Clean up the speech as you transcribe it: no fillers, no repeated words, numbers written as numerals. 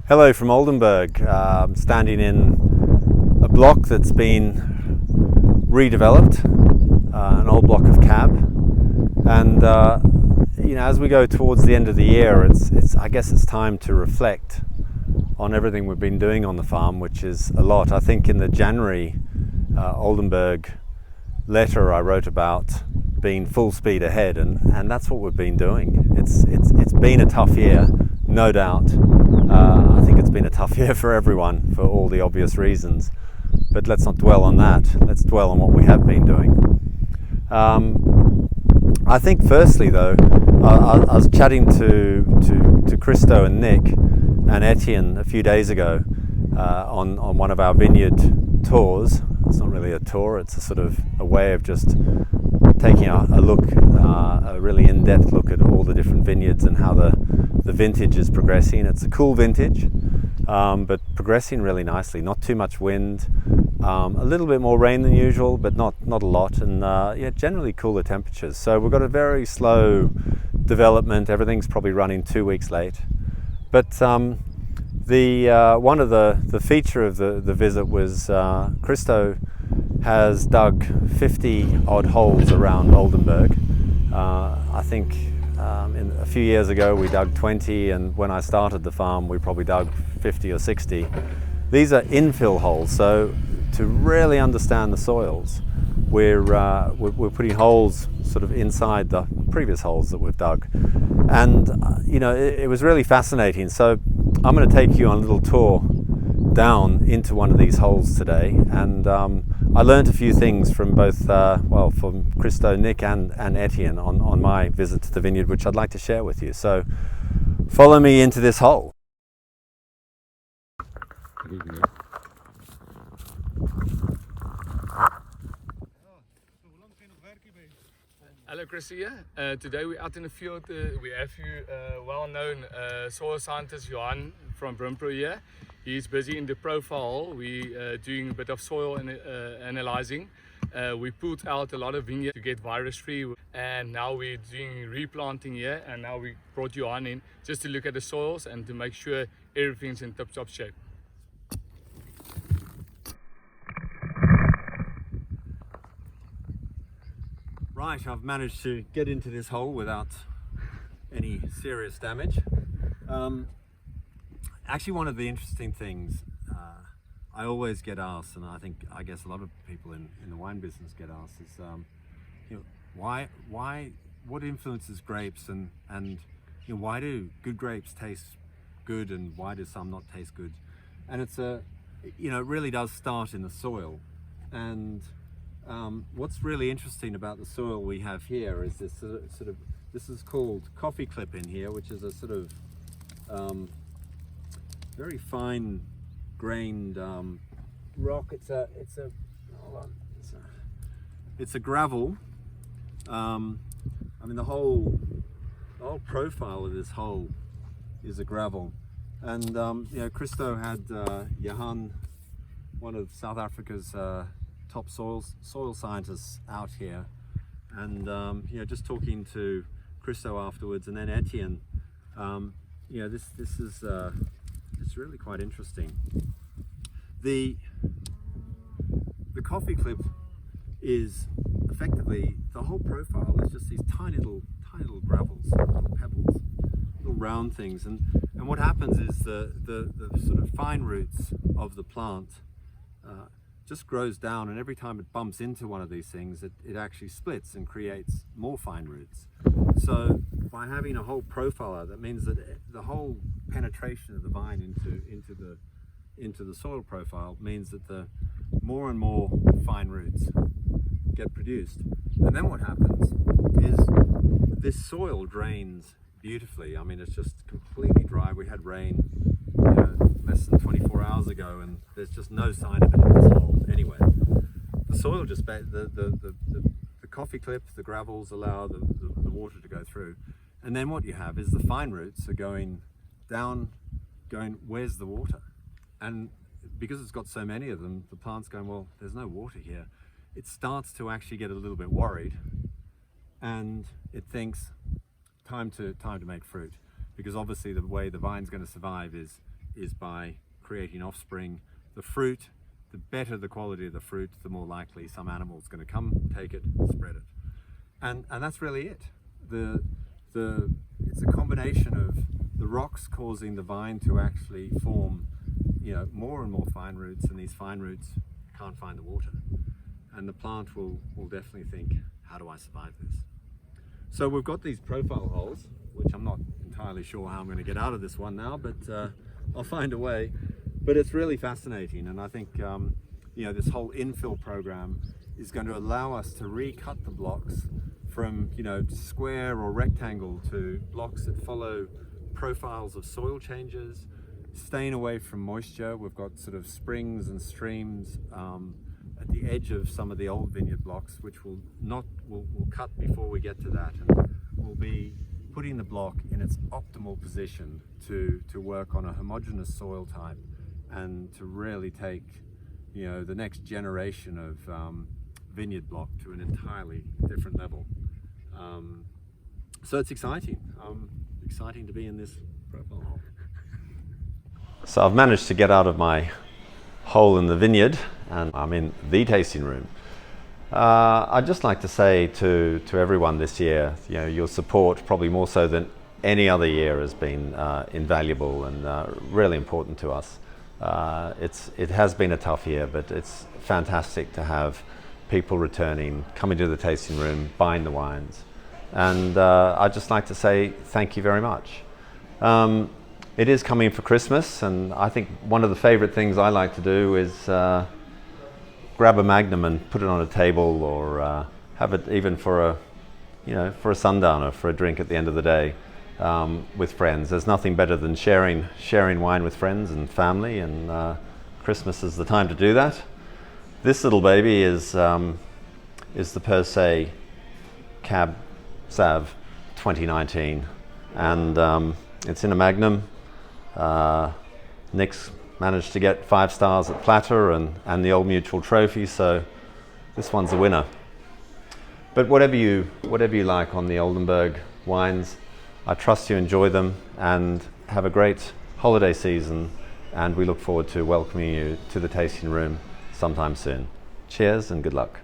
Hello from Oldenburg. I'm standing in a block that's been redeveloped, an old block of cab, and as we go towards the end of the year, I guess it's time to reflect on everything we've been doing on the farm, which is a lot. I think in the January Oldenburg letter I wrote about being full speed ahead, and that's what we've been doing. It's been a tough year, no doubt. I think it's been a tough year for everyone for all the obvious reasons, but let's not dwell on that. Let's dwell on what we have been doing. I think firstly though, I was chatting to Christo and Nick and Adrian a few days ago on one of our vineyard tours. It's not really a tour, it's a sort of a way of just taking a look, a really in-depth look at all the different vineyards and how the vintage is progressing. It's a cool vintage, but progressing really nicely. Not too much wind, a little bit more rain than usual, but not a lot, and generally cooler temperatures. So we've got a very slow development. Everything's probably running 2 weeks late. But one of the feature of the visit was Christo has dug 50 odd holes around Oldenburg. I think a few years ago we dug 20, and when I started the farm we probably dug 50 or 60. These are infill holes, so to really understand the soils we're putting holes sort of inside the previous holes that we've dug, and it was really fascinating. So I'm going to take you on a little tour down into one of these holes today, and I learned a few things from both, from Christo, Nick and Adrian on my visit to the vineyard, which I'd like to share with you. So follow me into this hole. Hello Chris here. Today we're out in the field. We have you well-known soil scientist Johan from Brimpro here. He's busy in the profile. We're doing a bit of soil analyzing. We put out a lot of vineyards to get virus-free, and now we're doing replanting here, and now we brought Johan in just to look at the soils and to make sure everything's in tip-top shape. Right, I've managed to get into this hole without any serious damage. Actually, one of the interesting things I always get asked, and I guess a lot of people in the wine business get asked, is what influences grapes, and why do good grapes taste good and why do some not taste good? And it really does start in the soil. And what's really interesting about the soil we have here is this this is called coffee clip in here, which is a sort of very fine grained rock. It's a gravel. The whole profile of this hole is a gravel. And Christo had Johan, one of South Africa's top soil scientists, out here, and just talking to Christo afterwards, and then Adrian, this is it's really quite interesting. The coffee clip is effectively, the whole profile is just these tiny little gravels, little pebbles, little round things, and what happens is the sort of fine roots of the plant just grows down, and every time it bumps into one of these things, it actually splits and creates more fine roots. So by having a whole profile, that means that the whole penetration of the vine into the soil profile means that the more and more fine roots get produced. And then what happens is this soil drains beautifully. It's just completely dry. We had rain less than 24 hours ago, and there's just no sign of it in this hole anyway. The soil just, the coffee clip, the gravels allow the water to go through, and then what you have is the fine roots are going down, where's the water? And because it's got so many of them, the plant's going, well, there's no water here. It starts to actually get a little bit worried, and it thinks time to make fruit, because obviously the way the vine's going to survive is is by creating offspring. The fruit, the better the quality of the fruit, the more likely some animal's going to come, take it, spread it. And that's really it. It's a combination of the rocks causing the vine to actually form, more and more fine roots, and these fine roots can't find the water. And the plant will definitely think, how do I survive this? So we've got these profile holes, which I'm not entirely sure how I'm going to get out of this one now, but I'll find a way. But it's really fascinating, and I think this whole infill program is going to allow us to recut the blocks from square or rectangle to blocks that follow profiles of soil changes, staying away from moisture. We've got sort of springs and streams at the edge of some of the old vineyard blocks, which we'll cut before we get to that, and we'll be putting the block in its optimal position to work on a homogeneous soil type and to really take the next generation of vineyard block to an entirely different level. So it's exciting. Exciting to be in this profile hole. So I've managed to get out of my hole in the vineyard and I'm in the tasting room. I'd just like to say to everyone this year, your support, probably more so than any other year, has been invaluable and really important to us. It has been a tough year, but it's fantastic to have people returning, coming to the tasting room, buying the wines. And I'd just like to say thank you very much. It is coming for Christmas, and I think one of the favorite things I like to do is grab a magnum and put it on a table, or have it even for a sundowner, for a drink at the end of the day with friends. There's nothing better than sharing wine with friends and family, and Christmas is the time to do that. This little baby is the Per Se Cab Sav 2019, and it's in a magnum. Nick's managed to get 5 stars at Platter and the Old Mutual Trophy, so this one's a winner. But whatever you like on the Oldenburg wines, I trust you enjoy them and have a great holiday season, and we look forward to welcoming you to the tasting room sometime soon. Cheers and good luck.